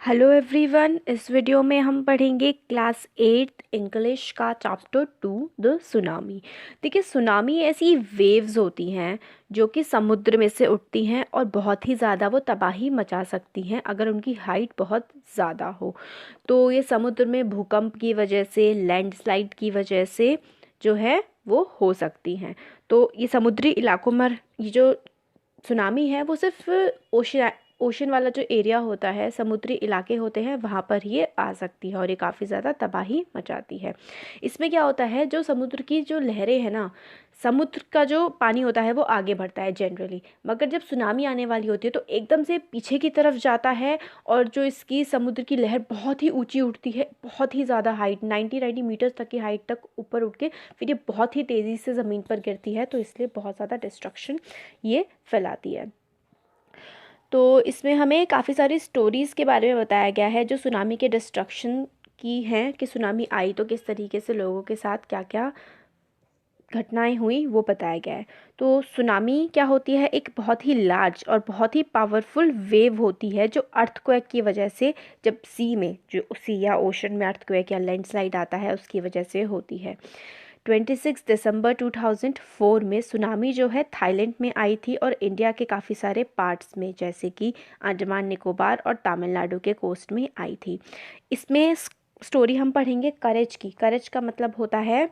Hello everyone, इस video में हम पढ़ेंगे क्लास 8 इंग्लिश का चैप्टर 2 द सुनामी। देखिए, सुनामी ऐसी वेव्स होती हैं जो कि समुद्र में से उठती हैं और बहुत ही ज़्यादा वो तबाही मचा सकती हैं अगर उनकी हाइट बहुत ज़्यादा हो। तो ये समुद्र में भूकंप की वजह से, लैंडस्लाइड की वजह से जो है वो हो सकती हैं। तो ये समुद्री इलाकों में ये जो सुनामी है वो सिर्फ ओशन वाला जो एरिया होता है, समुद्री इलाके होते हैं, वहाँ पर ये आ सकती है और ये काफ़ी ज़्यादा तबाही मचाती है। इसमें क्या होता है, जो समुद्र की जो लहरें हैं ना, समुद्र का जो पानी होता है वो आगे बढ़ता है जनरली, मगर जब सुनामी आने वाली होती है तो एकदम से पीछे की तरफ जाता है और जो इसकी समुद्र की लहर बहुत ही ऊंची उठती है, बहुत ही ज़्यादा हाइट 90 मीटर्स तक की हाइट तक ऊपर उठ के फिर ये बहुत ही तेज़ी से ज़मीन पर गिरती है, तो इसलिए बहुत ज़्यादा डिस्ट्रक्शन ये फैलाती है। तो इसमें हमें काफ़ी सारी स्टोरीज़ के बारे में बताया गया है जो सुनामी के डिस्ट्रक्शन की हैं, कि सुनामी आई तो किस तरीके से लोगों के साथ क्या क्या घटनाएं हुई वो बताया गया है। तो सुनामी क्या होती है, एक बहुत ही लार्ज और बहुत ही पावरफुल वेव होती है जो अर्थक्वेक की वजह से, जब सी में, जो सी या ओशन में अर्थक्वेक या लैंडस्लाइड आता है उसकी वजह से होती है। 26 दिसंबर 2004 में सुनामी जो है थाईलैंड में आई थी और इंडिया के काफ़ी सारे पार्ट्स में, जैसे कि अंडमान निकोबार और तमिलनाडु के कोस्ट में आई थी। इसमें स्टोरी हम पढ़ेंगे करेज की। करेज का मतलब होता है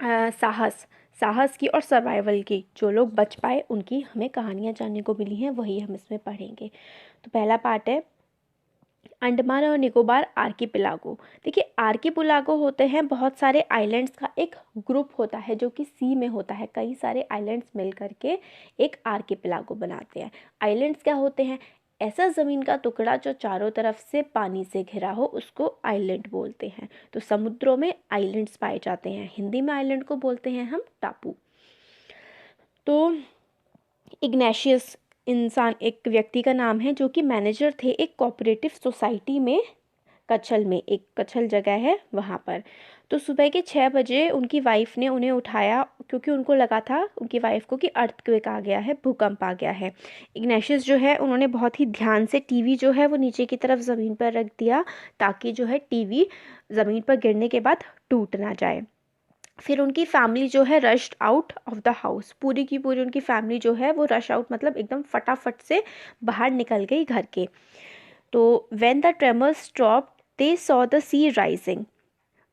साहस, साहस की और सर्वाइवल की। जो लोग बच पाए उनकी हमें कहानियाँ जानने को मिली हैं, वही हम इसमें पढ़ेंगे। तो पहला पार्ट है अंडमान और निकोबार आर्किपेलागो। देखिए, आर्किपेलागो होते हैं बहुत सारे आइलैंड्स का एक ग्रुप होता है जो कि सी में होता है। कई सारे आइलैंड्स मिल करके एक आर्किपेलागो बनाते हैं। आइलैंड्स क्या होते हैं, ऐसा ज़मीन का टुकड़ा जो चारों तरफ से पानी से घिरा हो, उसको आइलैंड बोलते हैं। तो समुद्रों में आइलैंड्स पाए जाते हैं, हिंदी में आइलैंड को बोलते हैं हम टापू। तो इग्नेशियस इंसान एक व्यक्ति का नाम है जो कि मैनेजर थे एक कोऑपरेटिव सोसाइटी में, कच्छल में, एक कच्छल जगह है वहाँ पर। तो सुबह के 6 बजे उनकी वाइफ ने उन्हें उठाया क्योंकि उनको लगा था, उनकी वाइफ को, कि अर्थक्वेक आ गया है, भूकंप आ गया है। इग्नेशियस जो है उन्होंने बहुत ही ध्यान से टीवी जो है वो नीचे की तरफ ज़मीन पर रख दिया ताकि जो है टीवी ज़मीन पर गिरने के बाद टूट ना जाए। फिर उनकी फैमिली जो है rushed out of the house, पूरी की पूरी उनकी फैमिली जो है वो रश आउट मतलब एकदम फटाफट से बाहर निकल गई घर के। तो when the tremors stopped they saw the sea rising.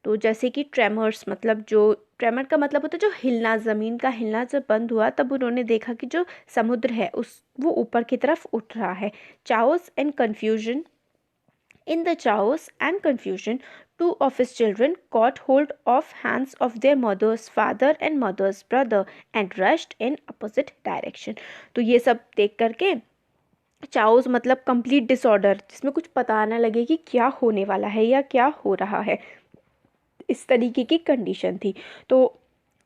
तो जैसे कि ट्रेमर्स मतलब, जो ट्रेमर का मतलब होता है जो हिलना, ज़मीन का हिलना जब बंद हुआ तब उन्होंने देखा कि जो समुद्र है उस वो ऊपर की तरफ उठ रहा है। Chaos and confusion, in the chaos and confusion, two of his children caught hold of hands of their mother's father and mother's brother and rushed in opposite direction। तो ये सब देख करके, चाओस मतलब कंप्लीट डिसऑर्डर, जिसमें कुछ पता ना लगे कि क्या होने वाला है या क्या हो रहा है, इस तरीके की कंडीशन थी। तो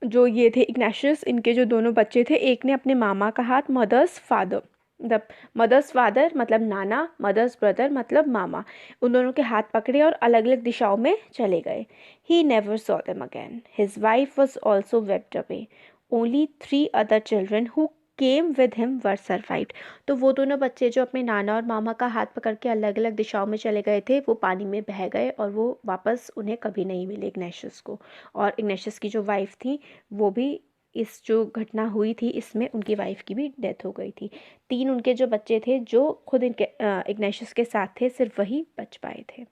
जो ये थे इग्नेशियस, इनके जो दोनों बच्चे थे, एक ने अपने मामा का हाथ, mother's father, the mother's father मतलब नाना, मदर्स ब्रदर मतलब मामा, उन दोनों के हाथ पकड़े और अलग अलग दिशाओं में चले गए। He never saw them again, his wife was also vaped away, only 3 other children who came with him were survived. तो वो दोनों बच्चे जो अपने नाना और मामा का हाथ पकड़ के अलग अलग दिशाओं में चले गए थे, वो पानी में बह गए और वो वापस उन्हें कभी नहीं मिले, इग्नेशियस को। और इग्नेशियस की जो वाइफ थी वो भी, इस जो घटना हुई थी इसमें उनकी वाइफ की भी डेथ हो गई थी। 3 उनके जो बच्चे थे जो खुद इनके इग्नेशियस के साथ थे, सिर्फ वही बच पाए थे।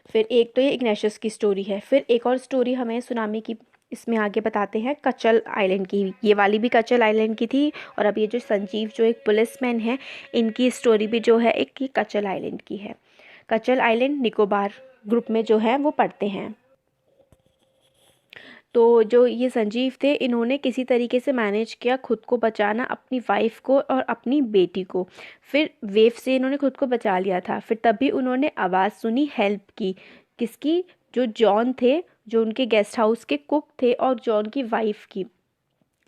फिर एक तो ये इग्नेशियस की स्टोरी है, फिर एक और स्टोरी हमें सुनामी की इसमें आगे बताते हैं, कचल आइलैंड की। ये वाली भी कचल आइलैंड की थी, और अब ये जो संजीव जो एक पुलिसमैन है, इनकी स्टोरी भी जो है एक की कचल आइलैंड की है। कचल आइलैंड निकोबार ग्रुप में जो है वो पढ़ते हैं। तो जो ये संजीव थे, इन्होंने किसी तरीके से मैनेज किया खुद को बचाना, अपनी वाइफ को और अपनी बेटी को। फिर वेव से इन्होंने खुद को बचा लिया था। फिर तभी उन्होंने आवाज़ सुनी हेल्प की, किसकी, जो जॉन थे, जो उनके गेस्ट हाउस के कुक थे, और जॉन की वाइफ की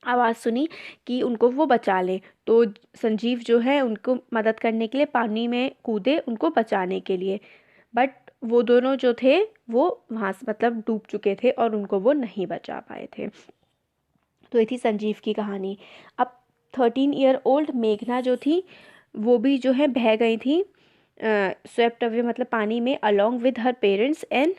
आवाज़ सुनी कि उनको वो बचा लें। तो संजीव जो है उनको मदद करने के लिए पानी में कूदे, उनको बचाने के लिए। बट वो दोनों जो थे वो वहाँ से मतलब डूब चुके थे और उनको वो नहीं बचा पाए थे। तो ये थी संजीव की कहानी। अब 13 ईयर ओल्ड मेघना जो थी वो भी जो है बह गई थी। स्वेप्ट अवे मतलब पानी में along with her parents and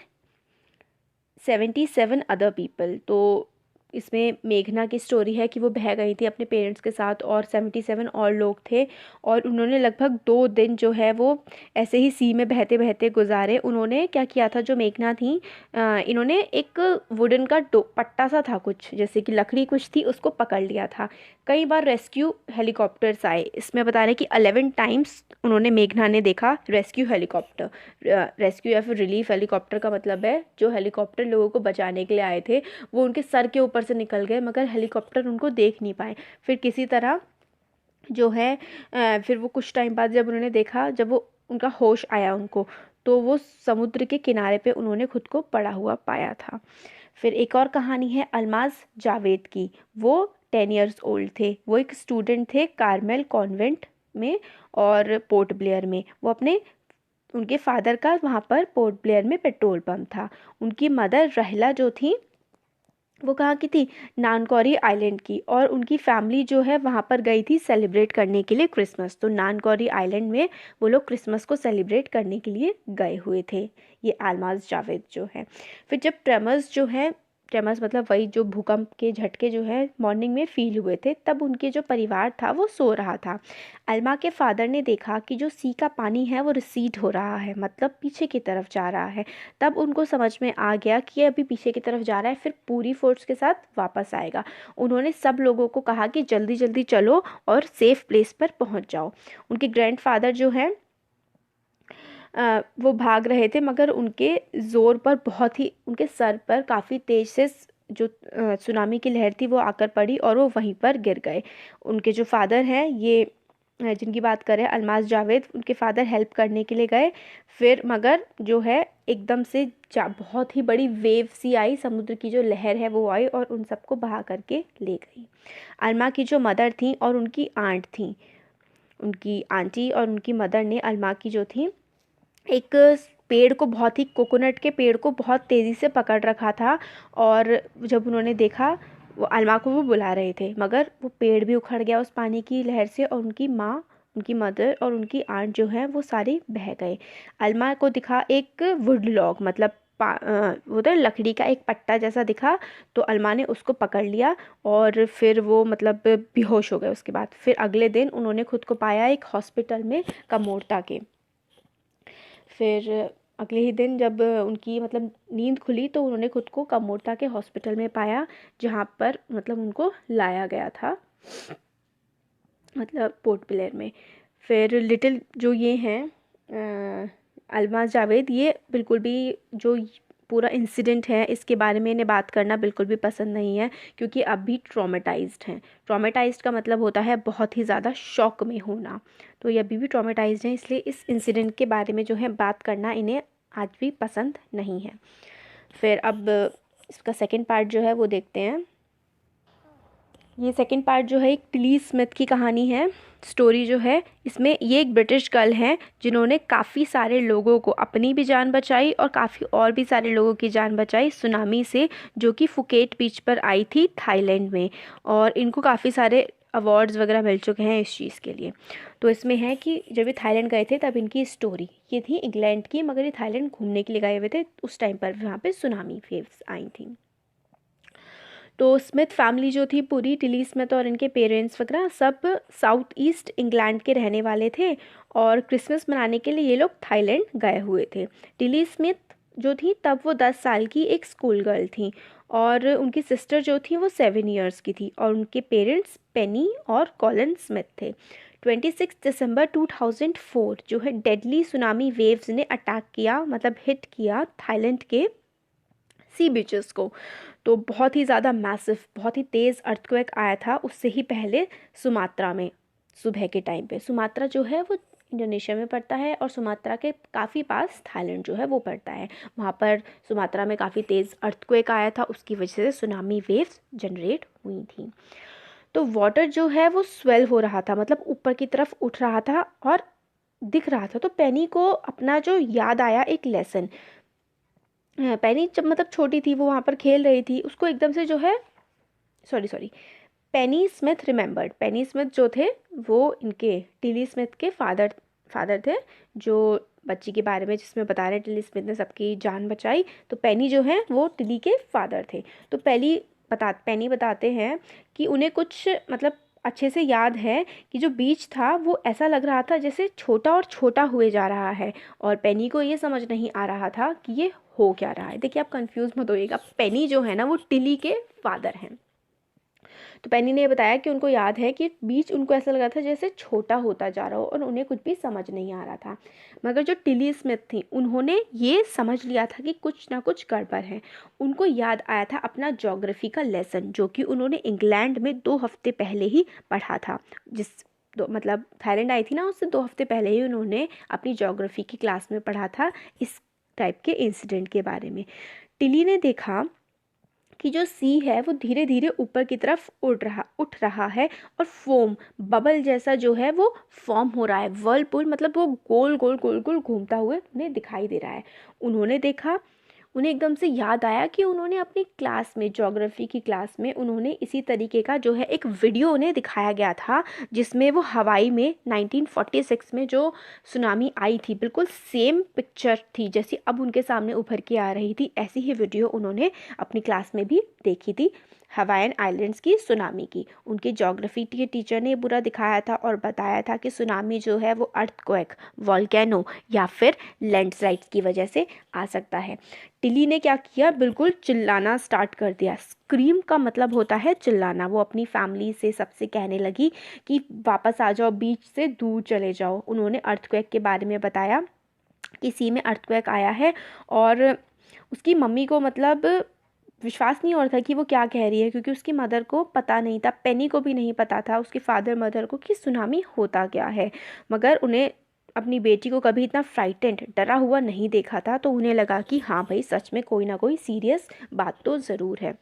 77 other people. तो इसमें मेघना की स्टोरी है कि वो बह गई थी अपने पेरेंट्स के साथ और 77 और लोग थे, और उन्होंने लगभग 2 दिन जो है वो ऐसे ही सी में बहते बहते गुजारे। उन्होंने क्या किया था, जो मेघना थी, इन्होंने एक वुडन का पट्टा सा था, कुछ जैसे कि लकड़ी कुछ थी, उसको पकड़ लिया था। कई बार रेस्क्यू हेलीकॉप्टर्स आए, इसमें बता रहे हैं कि 11 टाइम्स उन्होंने, मेघना ने देखा रेस्क्यू हेलीकॉप्टर। रेस्क्यू या फिर रिलीफ हेलीकॉप्टर का मतलब है जो हेलीकॉप्टर लोगों को बचाने के लिए आए थे वो उनके सर के ऊपर से निकल गए, मगर हेलीकॉप्टर उनको देख नहीं पाए। फिर किसी तरह जो है फिर वो कुछ टाइम बाद जब उन्होंने देखा, जब वो उनका होश आया उनको, तो वो समुद्र के किनारे पे उन्होंने खुद को पड़ा हुआ पाया था। फिर एक और कहानी है अलमाज जावेद की। वो 10 ईयर्स ओल्ड थे, वो एक स्टूडेंट थे कार्मेल कॉन्वेंट में और पोर्ट ब्लेयर में। वो अपने उनके फादर का वहाँ पर पोर्ट ब्लेयर में पेट्रोल पंप था। उनकी मदर रहला जो थी वो कहाँ की थी, नानकौरी आइलैंड की, और उनकी फैमिली जो है वहाँ पर गई थी सेलिब्रेट करने के लिए क्रिसमस। तो नानकौरी आइलैंड में वो लोग क्रिसमस को सेलिब्रेट करने के लिए गए हुए थे, ये अलमाज जावेद जो है। फिर जब ट्रेमर्स जो है, ट्रेमर्स मतलब वही जो भूकंप के झटके जो है मॉर्निंग में फील हुए थे, तब उनके जो परिवार था वो सो रहा था। अलमा के फादर ने देखा कि जो सी का पानी है वो रिसीड हो रहा है, मतलब पीछे की तरफ जा रहा है। तब उनको समझ में आ गया कि ये अभी पीछे की तरफ जा रहा है, फिर पूरी फोर्स के साथ वापस आएगा। उन्होंने सब लोगों को कहा कि जल्दी जल्दी चलो और सेफ प्लेस पर पहुंच जाओ। उनके ग्रैंडफादर जो है वो भाग रहे थे, मगर उनके ज़ोर पर बहुत ही, उनके सर पर काफ़ी तेज से जो सुनामी की लहर थी वो आकर पड़ी और वो वहीं पर गिर गए। उनके जो फादर हैं, ये जिनकी बात करें अलमाज जावेद, उनके फादर हेल्प करने के लिए गए। फिर मगर जो है एकदम से बहुत ही बड़ी वेव सी आई, समुद्र की जो लहर है वो आई और उन सबको बहा करके ले गई। अलमा की जो मदर थी और उनकी आंट थी, उनकी आंटी और उनकी मदर ने अलमा की जो थी एक पेड़ को, बहुत ही, कोकोनट के पेड़ को बहुत तेज़ी से पकड़ रखा था। और जब उन्होंने देखा, वो अलमा को वो बुला रहे थे, मगर वो पेड़ भी उखड़ गया उस पानी की लहर से, और उनकी माँ, उनकी मदर और उनकी आंट जो है वो सारे बह गए। अलमा को दिखा एक वुड लॉग, मतलब वो तो लकड़ी का एक पट्टा जैसा दिखा, तो अलमा ने उसको पकड़ लिया और फिर वो मतलब बेहोश हो गए। उसके बाद फिर अगले दिन उन्होंने खुद को पाया एक हॉस्पिटल में, कमोरता के। फिर अगले ही दिन जब उनकी मतलब नींद खुली तो उन्होंने खुद को कमोरता के हॉस्पिटल में पाया, जहाँ पर मतलब उनको लाया गया था, मतलब पोर्ट ब्लेयर में। फिर लिटिल जो ये हैं अलमाज जावेद, ये बिल्कुल भी जो पूरा इंसिडेंट है इसके बारे में इन्हें बात करना बिल्कुल भी पसंद नहीं है, क्योंकि अब भी ट्रॉमेटाइज्ड हैं। ट्रॉमेटाइज्ड का मतलब होता है बहुत ही ज़्यादा शॉक में होना, तो ये अभी भी ट्रॉमेटाइज्ड हैं, इसलिए इस इंसिडेंट के बारे में जो है बात करना इन्हें आज भी पसंद नहीं है। फिर अब इसका सेकंड पार्ट जो है वो देखते हैं। ये सेकंड पार्ट जो है एक टिली स्मिथ की कहानी है, स्टोरी जो है इसमें, ये एक ब्रिटिश गर्ल है जिन्होंने काफ़ी सारे लोगों को, अपनी भी जान बचाई और काफ़ी और भी सारे लोगों की जान बचाई सुनामी से, जो कि फुकेट बीच पर आई थी थाईलैंड में। और इनको काफ़ी सारे अवार्ड्स वगैरह मिल चुके हैं इस चीज़ के लिए। तो इसमें है कि जब ये थाईलैंड गए थे तब इनकी स्टोरी ये थी, इंग्लैंड की, मगर ये थाईलैंड घूमने के लिए गए हुए थे, उस टाइम पर वहाँ पे सुनामी वेव्स आई थी। तो स्मिथ फैमिली जो थी पूरी, टिली स्मिथ और इनके पेरेंट्स वगैरह सब साउथ ईस्ट इंग्लैंड के रहने वाले थे, और क्रिसमस मनाने के लिए ये लोग थाईलैंड गए हुए थे। टिली स्मिथ जो थी तब वो 10 साल की एक स्कूल गर्ल थी, और उनकी सिस्टर जो थी वो 7 ईयर्स की थी, और उनके पेरेंट्स पेनी और कॉलिन स्मिथ थे। 26 दिसंबर 2004 जो है डेडली सुनामी वेव्स ने अटैक किया, मतलब हिट किया थाईलैंड के सी बीचेस को। तो बहुत ही ज़्यादा मैसिव, बहुत ही तेज़ अर्थक्वेक आया था। उससे ही पहले सुमात्रा में सुबह के टाइम पे, सुमात्रा जो है वो इंडोनेशिया में पड़ता है, और सुमात्रा के काफ़ी पास थाईलैंड जो है वो पड़ता है। वहाँ पर सुमात्रा में काफ़ी तेज़ अर्थक्वेक आया था, उसकी वजह से सुनामी वेव्स जनरेट हुई थी। तो वाटर जो है वो स्वेल हो रहा था, मतलब ऊपर की तरफ उठ रहा था और दिख रहा था। तो पेनी को अपना जो याद आया एक लेसन, पेनी जब मतलब छोटी थी, वो वहाँ पर खेल रही थी, उसको एकदम से जो है, सॉरी, पेनी स्मिथ रिमेंबर्ड, पेनी स्मिथ जो थे वो इनके टिली स्मिथ के फादर फादर थे जो बच्ची के बारे में जिसमें बता रहे हैं टिली स्मिथ ने सबकी जान बचाई, तो पेनी जो है वो टिली के फादर थे। तो पेनी बताते हैं कि उन्हें कुछ मतलब अच्छे से याद है कि जो बीच था वो ऐसा लग रहा था जैसे छोटा और छोटा हुए जा रहा है, और पेनी को ये समझ नहीं आ रहा था कि ये हो क्या रहा है। देखिए आप कंफ्यूज मत होइएगा, पेनी जो है ना वो टिली के फादर हैं। तो पेनी ने बताया कि उनको याद है कि बीच उनको ऐसा लगा था जैसे छोटा होता जा रहा हो और उन्हें कुछ भी समझ नहीं आ रहा था। मगर जो टिली स्मिथ थी उन्होंने ये समझ लिया था कि कुछ ना कुछ गड़बड़ है। उनको याद आया था अपना ज्योग्राफी का लेसन जो कि उन्होंने इंग्लैंड में 2 हफ्ते पहले ही पढ़ा था। मतलब थाईलैंड आई थी ना, उससे 2 हफ्ते पहले ही उन्होंने अपनी ज्योग्राफी की क्लास में पढ़ा था इस टाइप के इंसिडेंट के बारे में। टिली ने देखा कि जो सी है वो धीरे धीरे ऊपर की तरफ उठ रहा है और फोम बबल जैसा जो है वो फॉर्म हो रहा है। वर्लपूल मतलब वो गोल गोल गोल गोल घूमता हुए उन्हें दिखाई दे रहा है। उन्होंने देखा, उन्हें एकदम से याद आया कि उन्होंने अपनी क्लास में ज्योग्राफी की क्लास में उन्होंने इसी तरीके का जो है एक वीडियो उन्हें दिखाया गया था जिसमें वो हवाई में 1946 में जो सुनामी आई थी बिल्कुल सेम पिक्चर थी जैसी अब उनके सामने उभर के आ रही थी। ऐसी ही वीडियो उन्होंने अपनी क्लास में भी देखी थी हवाईन आइलैंड्स की सुनामी की। उनके ज्योग्राफी के टीचर ने बुरा दिखाया था और बताया था कि सुनामी जो है वो अर्थक्वेक, वॉल्केनो या फिर लैंडस्लाइड्स की वजह से आ सकता है। टिली ने क्या किया, बिल्कुल चिल्लाना स्टार्ट कर दिया। स्क्रीम का मतलब होता है चिल्लाना। वो अपनी फैमिली से सबसे कहने लगी कि वापस आ जाओ, बीच से दूर चले जाओ। उन्होंने अर्थक्वेक के बारे में बताया कि सी में अर्थक्वेक आया है और उसकी मम्मी को मतलब विश्वास नहीं हो रहा था कि वो क्या कह रही है क्योंकि उसकी मदर को पता नहीं था, पेनी को भी नहीं पता था, उसके फादर मदर को कि सुनामी होता क्या है। मगर उन्हें अपनी बेटी को कभी इतना फ्राइटेंड डरा हुआ नहीं देखा था, तो उन्हें लगा कि हाँ भाई सच में कोई ना कोई सीरियस बात तो ज़रूर है।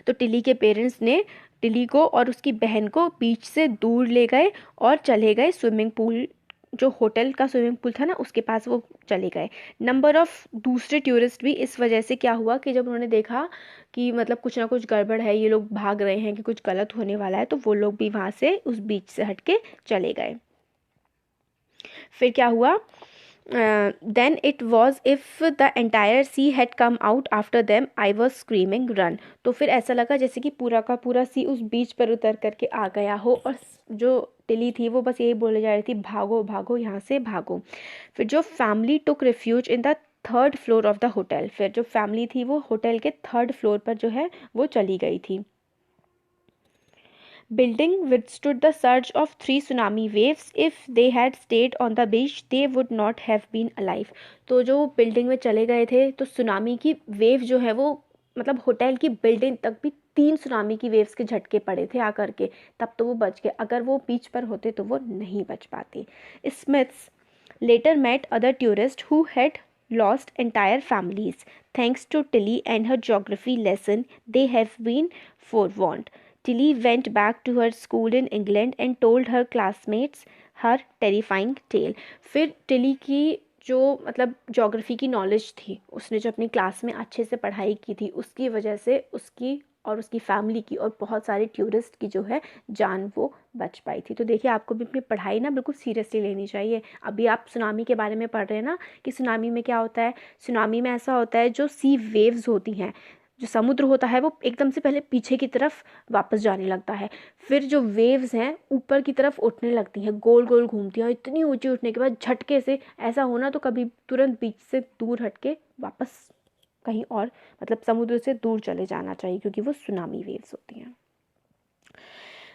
तो टिली के पेरेंट्स ने टिली को और उसकी बहन को बीच से दूर ले गए और चले गए स्विमिंग पूल, जो होटल का स्विमिंग पूल था ना उसके पास वो चले गए। नंबर ऑफ दूसरे टूरिस्ट भी इस वजह से क्या हुआ कि जब उन्होंने देखा कि मतलब कुछ ना कुछ गड़बड़ है, ये लोग भाग रहे हैं कि कुछ गलत होने वाला है, तो वो लोग भी वहाँ से उस बीच से हट के चले गए। फिर क्या हुआ, then it was if the entire sea had come out after them, I was screaming run। तो फिर ऐसा लगा जैसे कि पूरा का पूरा सी उस बीच पर उतर करके आ गया हो और जो टिली थी वो बस यही बोले जा रही थी भागो भागो यहाँ से भागो। फिर जो family took refuge in the 3rd floor of the hotel, फिर जो फैमिली थी वो होटल के 3rd फ्लोर पर जो है वो चली गई थी। Building withstood the surge of 3 tsunami waves. If they had stayed on the beach, they would not have been alive। तो जो बिल्डिंग में चले गए थे तो सुनामी की वेव जो है वो मतलब होटल की बिल्डिंग तक भी 3 सुनामी की वेव्स के झटके पड़े थे आकर के, तब तो वो बच गए। अगर वो बीच पर होते तो वो नहीं बच पाते। Smiths later met other tourists who had lost entire families. Thanks to Tilly and her geography lesson, they have been forewarned. Tilly went back to her school in England and told her classmates her terrifying tale। फिर Tilly की जो मतलब geography की knowledge थी, उसने जो अपनी class में अच्छे से पढ़ाई की थी, उसकी वजह से उसकी और उसकी फैमिली की और बहुत सारे टूरिस्ट की जो है जान वो बच पाई थी। तो देखिए आपको भी अपनी पढ़ाई ना बिल्कुल सीरियसली लेनी चाहिए। अभी आप सुनामी के बारे में पढ़ रहे हैं ना कि सुनामी में क्या होता है। सुनामी में ऐसा होता है जो सी वेव्स होती हैं, जो समुद्र होता है वो एकदम से पहले पीछे की तरफ वापस जाने लगता है, फिर जो वेव्स हैं ऊपर की तरफ उठने लगती हैं, गोल गोल घूमती हैं, इतनी ऊंची उठने के बाद झटके से ऐसा होना तो कभी तुरंत बीच से दूर हटके वापस कहीं और मतलब समुद्र से दूर चले जाना चाहिए क्योंकि वो सुनामी वेव्स होती हैं।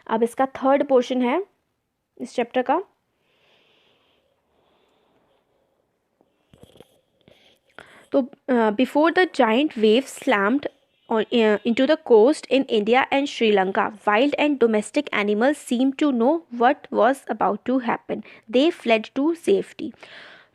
अब इसका 3rd पोर्शन है इस चैप्टर का। तो before the giant waves slammed into the coast in India and Sri Lanka, wild and domestic animals seemed to know what was about to happen. They fled to safety।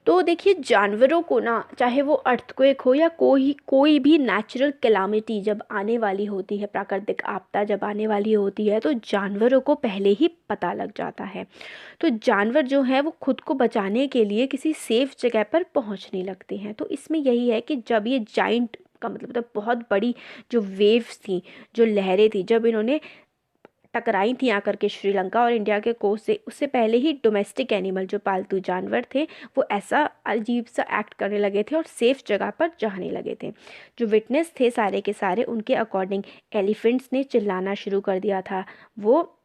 तो देखिए जानवरों को ना, चाहे वो अर्थक्वेक हो या कोई भी नेचुरल कैलामिटी जब आने वाली होती है, प्राकृतिक आपदा जब आने वाली होती है, तो जानवरों को पहले ही पता लग जाता है। तो जानवर जो है वो खुद को बचाने के लिए किसी सेफ जगह पर पहुंचने लगते हैं। तो इसमें यही है कि जब ये जाइंट का मतलब बहुत बड़ी जो वेव्स थी, जो लहरें थी, जब इन्होंने टकराई थी आकर के श्रीलंका और इंडिया के कोस्ट से, उससे पहले ही डोमेस्टिक एनिमल जो पालतू जानवर थे वो ऐसा अजीब सा एक्ट करने लगे थे और सेफ जगह पर जाने लगे थे। जो विटनेस थे सारे के सारे, उनके अकॉर्डिंग एलिफेंट्स ने चिल्लाना शुरू कर दिया था, वो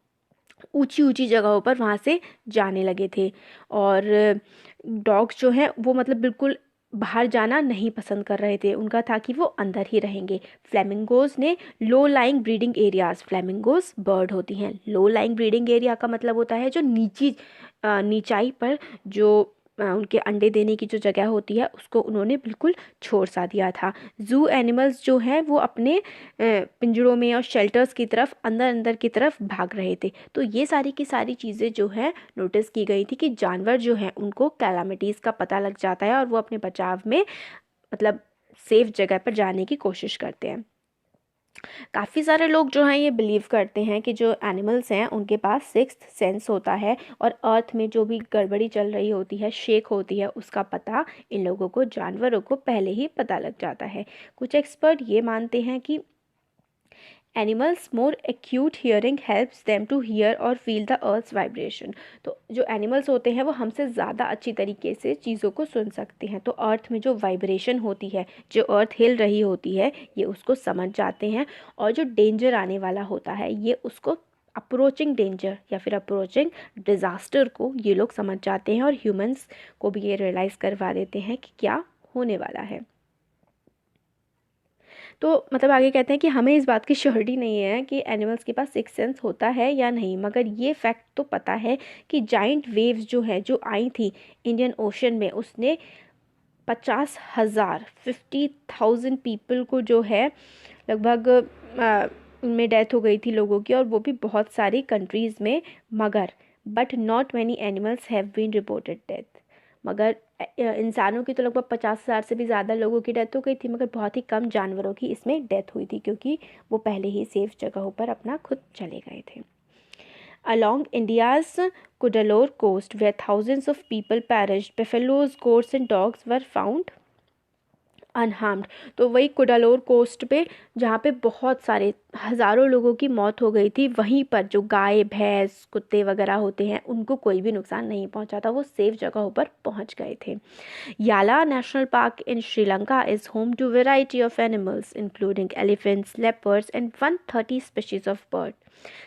ऊंची ऊंची जगहों पर वहाँ से जाने लगे थे। और डॉग्स जो हैं वो मतलब बिल्कुल बाहर जाना नहीं पसंद कर रहे थे, उनका था कि वो अंदर ही रहेंगे। फ्लेमिंगोज ने low lying breeding areas, flamingos bird होती हैं, लो लाइंग ब्रीडिंग एरिया का मतलब होता है जो नीचाई पर जो उनके अंडे देने की जो जगह होती है उसको उन्होंने बिल्कुल छोड़ सा दिया था। जू एनिमल्स जो हैं वो अपने पिंजरों में और शेल्टर्स की तरफ अंदर अंदर की तरफ भाग रहे थे। तो ये सारी की सारी चीज़ें जो हैं नोटिस की गई थी कि जानवर जो हैं उनको कैलामिटीज़ का पता लग जाता है और वो अपने बचाव में मतलब सेफ जगह पर जाने की कोशिश करते हैं। काफ़ी सारे लोग जो हैं ये बिलीव करते हैं कि जो एनिमल्स हैं उनके पास सिक्स्थ सेंस होता है और अर्थ में जो भी गड़बड़ी चल रही होती है, शेक होती है, उसका पता इन लोगों को, जानवरों को पहले ही पता लग जाता है। कुछ एक्सपर्ट ये मानते हैं कि animals more acute hearing helps them to hear और फील द अर्थ्स वाइब्रेशन। तो जो एनिमल्स होते हैं वो हमसे ज़्यादा अच्छी तरीके से चीज़ों को सुन सकते हैं, तो अर्थ में जो वाइब्रेशन होती है, जो अर्थ हिल रही होती है, ये उसको समझ जाते हैं। और जो डेंजर आने वाला होता है ये उसको, अप्रोचिंग डेंजर या फिर अप्रोचिंग डिज़ास्टर को ये लोग समझ जाते हैं और ह्यूमंस को भी ये रियलाइज़ करवा देते हैं कि क्या होने वाला है। तो मतलब आगे कहते हैं कि हमें इस बात की श्योरिटी नहीं है कि एनिमल्स के पास सिक्स सेंस होता है या नहीं, मगर ये फैक्ट तो पता है कि जाइंट वेव्स जो है जो आई थी इंडियन ओशन में, उसने 50,000 पीपल को जो है लगभग उनमें डेथ हो गई थी लोगों की, और वो भी बहुत सारी कंट्रीज़ में। मगर but not many animals have been reported death. मगर इंसानों की तो लगभग 50,000 से भी ज़्यादा लोगों की डेथ हो गई थी, मगर बहुत ही कम जानवरों की इसमें डेथ हुई थी क्योंकि वो पहले ही सेफ जगहों पर अपना खुद चले गए थे। Along India's Cuddalore coast, where thousands of people perished, buffaloes, goats and dogs were found unharmed. तो वही कुडालोर कोस्ट पे जहाँ पे बहुत सारे हज़ारों लोगों की मौत हो गई थी, वहीं पर जो गाय भैंस कुत्ते वगैरह होते हैं उनको कोई भी नुकसान नहीं पहुँचा था, वो सेफ जगहों पर पहुँच गए थे। Yala National Park in Sri Lanka is home to variety of animals including elephants, leopards and 130 species of bird.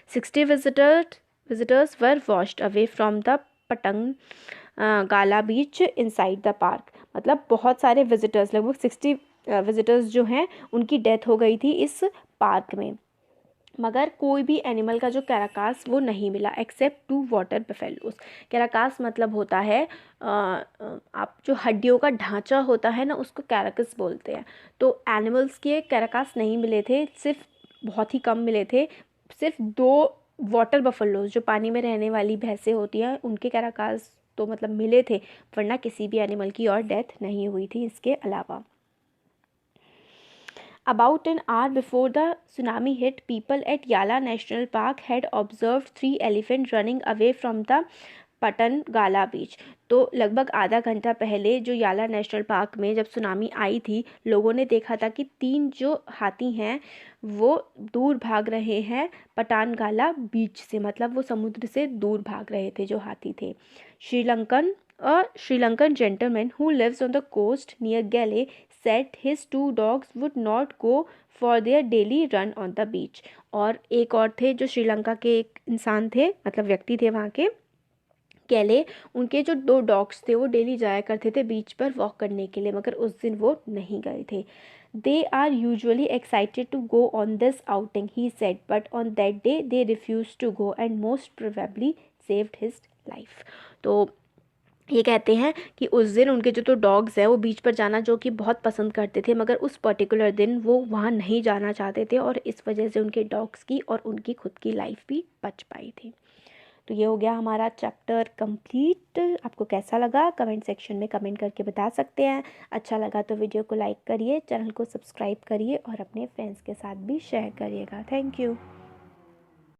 60 visitors were washed away from the Patanangala beach inside the park. मतलब बहुत सारे विजिटर्स, लगभग 60 विजिटर्स जो हैं उनकी डेथ हो गई थी इस पार्क में, मगर कोई भी एनिमल का जो कैराकास वो नहीं मिला एक्सेप्ट 2 वाटर बफेलोस। कैराकास मतलब होता है आप जो हड्डियों का ढांचा होता है ना उसको कैराकस बोलते हैं। तो एनिमल्स के कैराकास नहीं मिले थे, सिर्फ बहुत ही कम मिले थे। सिर्फ 2 वाटर बफेलोस जो पानी में रहने वाली भैंसें होती हैं उनके कैराकास तो मतलब मिले थे, वरना किसी भी एनिमल की और डेथ नहीं हुई थी इसके अलावा। About an hour before the tsunami hit, people at Yala National Park had observed 3 elephants running away from the Patan गाला बीच। तो लगभग आधा घंटा पहले जो याला नेशनल पार्क में जब सुनामी आई थी, लोगों ने देखा था कि 3 जो हाथी हैं वो दूर भाग रहे हैं पटान गाला बीच से, मतलब वो समुद्र से दूर भाग रहे थे जो हाथी थे। Sri Lankan gentleman who lives on the coast near Galle said his 2 dogs would not go for their daily run on the beach। और एक और थे जो श्रीलंका के एक इंसान थे, मतलब व्यक्ति थे वहाँ के, गैले, उनके जो 2 डॉग्स थे वो डेली जाया करते थे बीच पर वॉक करने के लिए, मगर उस दिन वो नहीं गए थे। They are usually excited to go on this outing, he said, but on that day they refused to go and most probably saved his life। तो ये कहते हैं कि उस दिन उनके जो 2 डॉग्स हैं वो बीच पर जाना जो कि बहुत पसंद करते थे, मगर उस पर्टिकुलर दिन वो वहाँ नहीं जाना चाहते थे और इस वजह से उनके डॉग्स की और उनकी खुद की लाइफ भी बच पाई थी। तो ये हो गया हमारा चैप्टर कंप्लीट। आपको कैसा लगा कमेंट सेक्शन में कमेंट करके बता सकते हैं। अच्छा लगा तो वीडियो को लाइक करिए, चैनल को सब्सक्राइब करिए और अपने फ्रेंड्स के साथ भी शेयर करिएगा। Thank you.